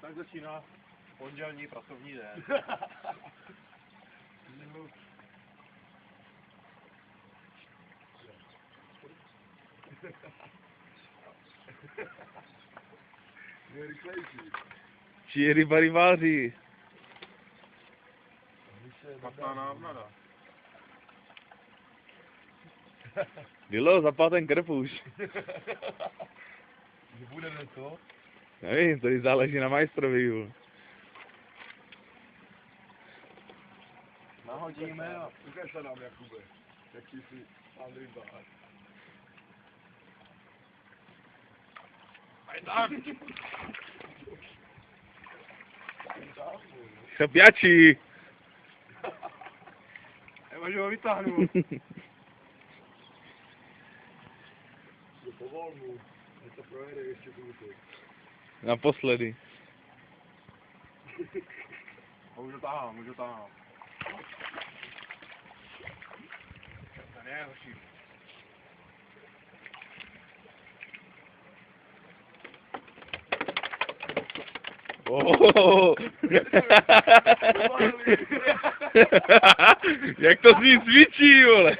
Tak začíná pondělní pracovní den. Je rychlejší. Či ryba rybáří. Špatná návnada. Dilo, zapál ten krp už. Nebudeme to? Nevím, tady záleží na majstrovi. Jo. Nahodíme a... Ukaž se nám, Jakube. Jaký jsi pan rybář. Chrapiači. Nemůžu ho vytáhnout. Je povolnu. Ať to projede ještě kruty. Naposledy. Můžu táhnout. To je horší. Oh. Jak to s ním cvičí, vole.